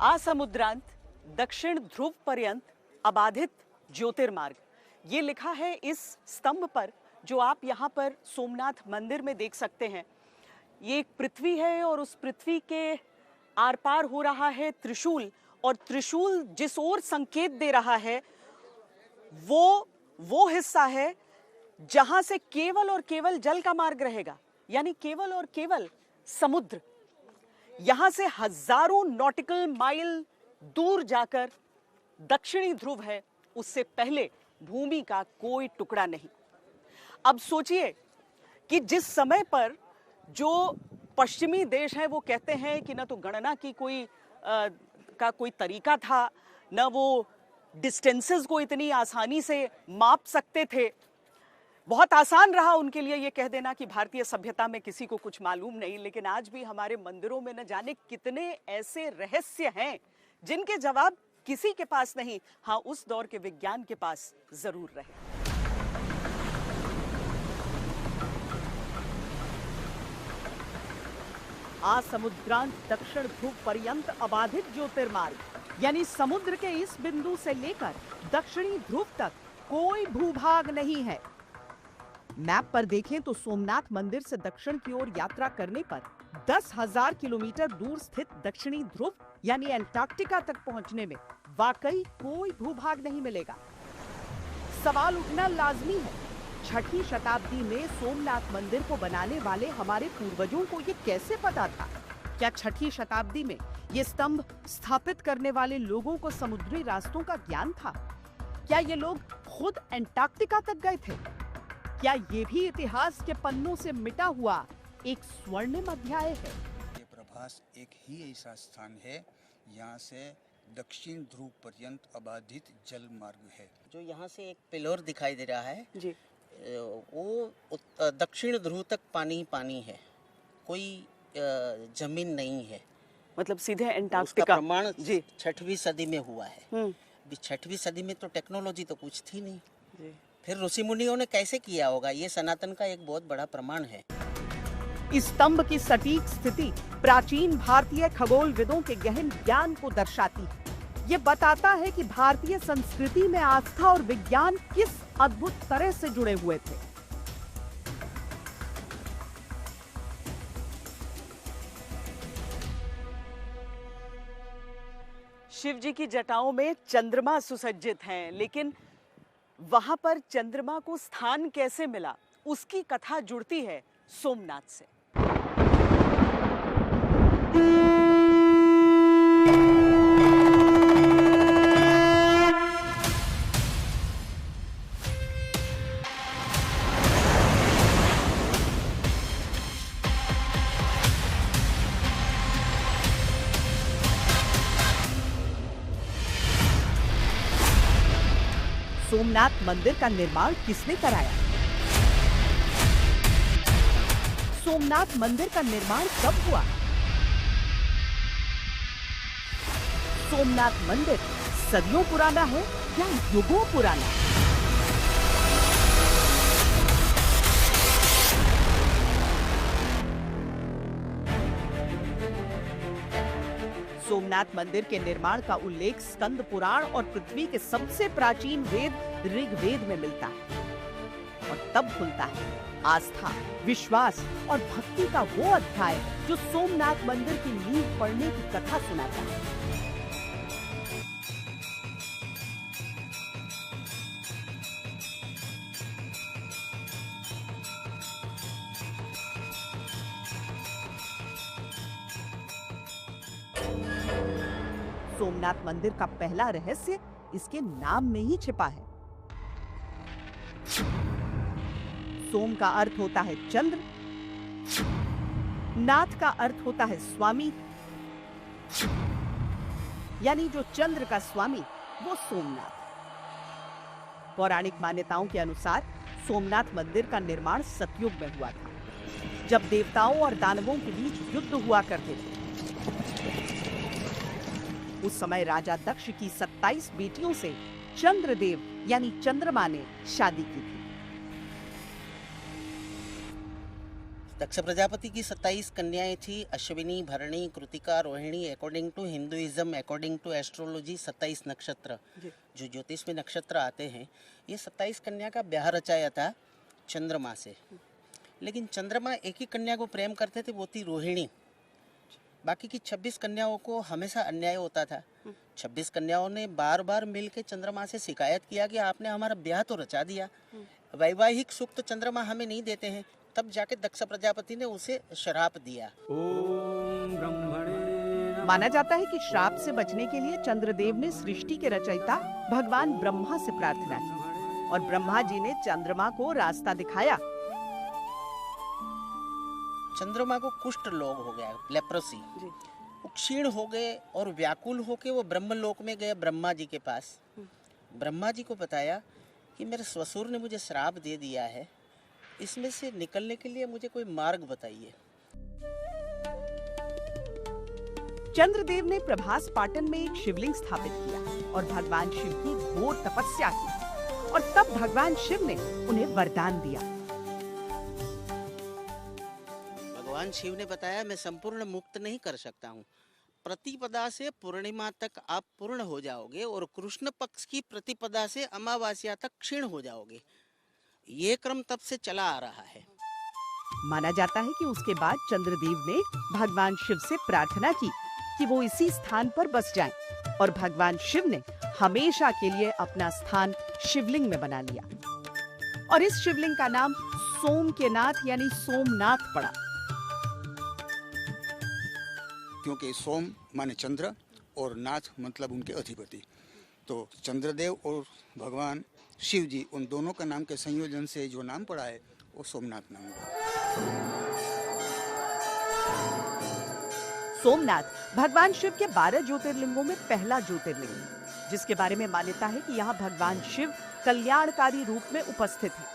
आसमुद्रांत दक्षिण ध्रुव पर्यंत अबाधित ज्योतिर्मार्ग, ये लिखा है इस स्तंभ पर जो आप यहाँ पर सोमनाथ मंदिर में देख सकते हैं। ये एक पृथ्वी है और उस पृथ्वी के आर पार हो रहा है त्रिशूल, और त्रिशूल जिस ओर संकेत दे रहा है वो हिस्सा है जहां से केवल और केवल जल का मार्ग रहेगा, यानी केवल और केवल समुद्र। यहां से हजारों नॉटिकल माइल दूर जाकर दक्षिणी ध्रुव है, उससे पहले भूमि का कोई टुकड़ा नहीं। अब सोचिए कि जिस समय पर जो पश्चिमी देश हैं वो कहते हैं कि न तो गणना की कोई तरीका था, न वो डिस्टेंसेस को इतनी आसानी से माप सकते थे। बहुत आसान रहा उनके लिए ये कह देना कि भारतीय सभ्यता में किसी को कुछ मालूम नहीं, लेकिन आज भी हमारे मंदिरों में न जाने कितने ऐसे रहस्य हैं जिनके जवाब किसी के पास नहीं, हाँ उस दौर के विज्ञान के पास जरूर रहे। आसमुद्रांत दक्षिण ध्रुव पर्यंत अबाधित ज्योतिर्मार्ग, यानी समुद्र के इस बिंदु से लेकर दक्षिणी ध्रुव तक कोई भूभाग नहीं है। मैप पर देखें तो सोमनाथ मंदिर से दक्षिण की ओर यात्रा करने पर 10,000 किलोमीटर दूर स्थित दक्षिणी ध्रुव यानी एंटार्क्टिका तक पहुंचने में वाकई कोई भूभाग नहीं मिलेगा। सवाल उठना लाजमी है, छठी शताब्दी में सोमनाथ मंदिर को बनाने वाले हमारे पूर्वजों को ये कैसे पता था? क्या छठी शताब्दी में ये स्तंभ स्थापित करने वाले लोगों को समुद्री रास्तों का ज्ञान था? क्या ये लोग खुद एंटार्क्टिका तक गए थे? क्या ये भी इतिहास के पन्नों से मिटा हुआ एक स्वर्णिम अध्याय है? ये प्रभास एक ही ऐसा स्थान है यहाँ से दक्षिण ध्रुव पर्यंत अबाधित जल मार्ग है। जो यहाँ से एक पिलर दिखाई दे रहा है जी, वो दक्षिण ध्रुव तक पानी पानी है, कोई जमीन नहीं है। मतलब सीधे एंटार्क्टिका। उसका प्रमाण जी 6वीं सदी में हुआ है। 6वीं सदी में तो टेक्नोलॉजी तो कुछ थी नहीं जी। फिर ऋषि मुनियों ने कैसे किया होगा, ये सनातन का एक बहुत बड़ा प्रमाण है। इस स्तंभ की सटीक स्थिति प्राचीन भारतीय खगोलविदों के गहन ज्ञान को दर्शाती है। ये बताता है कि भारतीय संस्कृति में आस्था और विज्ञान किस अद्भुत तरह से जुड़े हुए थे। शिव जी की जटाओं में चंद्रमा सुसज्जित हैं, लेकिन वहां पर चंद्रमा को स्थान कैसे मिला, उसकी कथा जुड़ती है सोमनाथ से। सोमनाथ मंदिर का निर्माण किसने कराया? सोमनाथ मंदिर का निर्माण कब हुआ? सोमनाथ मंदिर सदियों पुराना है या युगों पुराना? सोमनाथ मंदिर के निर्माण का उल्लेख स्कंद पुराण और पृथ्वी के सबसे प्राचीन वेद ऋग्वेद में मिलता है, और तब खुलता है आस्था, विश्वास और भक्ति का वो अध्याय जो सोमनाथ मंदिर की नींव पड़ने की कथा सुनाता है। सोमनाथ मंदिर का पहला रहस्य इसके नाम में ही छिपा है। सोम का अर्थ होता है चंद्र, नाथ का अर्थ होता है स्वामी, यानी जो चंद्र का स्वामी वो सोमनाथ। पौराणिक मान्यताओं के अनुसार सोमनाथ मंदिर का निर्माण सतयुग में हुआ था, जब देवताओं और दानवों के बीच युद्ध हुआ करते थे। उस समय राजा दक्ष की 27 बेटियों से चंद्रदेव यानी चंद्रमा ने शादी की थी। दक्ष प्रजापति की 27 कन्याएं थी। Ashwini, Bharani, Krittika, Rohini. According to Hinduism, according to astrology 27 नक्षत्र जो ज्योतिष में नक्षत्र आते हैं, ये 27 कन्या का ब्याह रचाया था चंद्रमा से। लेकिन चंद्रमा एक ही कन्या को प्रेम करते थे, वो थी रोहिणी। बाकी की 26 कन्याओं को हमेशा अन्याय होता था। 26 कन्याओं ने बार बार मिल के चंद्रमा से शिकायत किया कि आपने हमारा ब्याह तो रचा दिया, वैवाहिक सुख तो चंद्रमा हमें नहीं देते हैं। तब जाके दक्ष प्रजापति ने उसे श्राप दिया। माना जाता है कि श्राप से बचने के लिए चंद्रदेव ने सृष्टि के रचयिता भगवान ब्रह्मा से प्रार्थना की और ब्रह्मा जी ने चंद्रमा को रास्ता दिखाया। चंद्रमा को कुष्ठ रोग हो गया, लेप्रोसी। वो क्षीण हो गए और व्याकुल होके वो ब्रह्मलोक में गए ब्रह्मा जी के पास। ब्रह्मा जी को बताया कि मेरे ससुर ने मुझे श्राप दे दिया है, इसमें से निकलने के लिए मुझे कोई मार्ग बताइए। चंद्रदेव ने प्रभास पाटन में एक शिवलिंग स्थापित किया और भगवान शिव की घोर तपस्या की और तब भगवान शिव ने उन्हें वरदान दिया। भगवान शिव ने बताया, मैं संपूर्ण मुक्त नहीं कर सकता हूँ। प्रतिपदा से पूर्णिमा तक आप पूर्ण हो जाओगे और कृष्ण पक्ष की प्रतिपदा से अमावस्या तक क्षीण हो जाओगे। ये क्रम तब से चला आ रहा है। माना जाता है कि उसके बाद चंद्रदेव ने भगवान शिव से प्रार्थना की कि वो इसी स्थान पर बस जाएं और भगवान शिव ने हमेशा के लिए अपना स्थान शिवलिंग में बना लिया और इस शिवलिंग का नाम सोम के नाथ यानी सोमनाथ पड़ा। क्योंकि सोम माने चंद्र और नाथ मतलब उनके अधिपति, तो चंद्रदेव और भगवान शिव जी उन दोनों का नाम के संयोजन से जो नाम पड़ा है वो सोमनाथ नाम है। सोमनाथ भगवान शिव के 12 ज्योतिर्लिंगों में पहला ज्योतिर्लिंग है, जिसके बारे में मान्यता है कि यहाँ भगवान शिव कल्याणकारी रूप में उपस्थित है।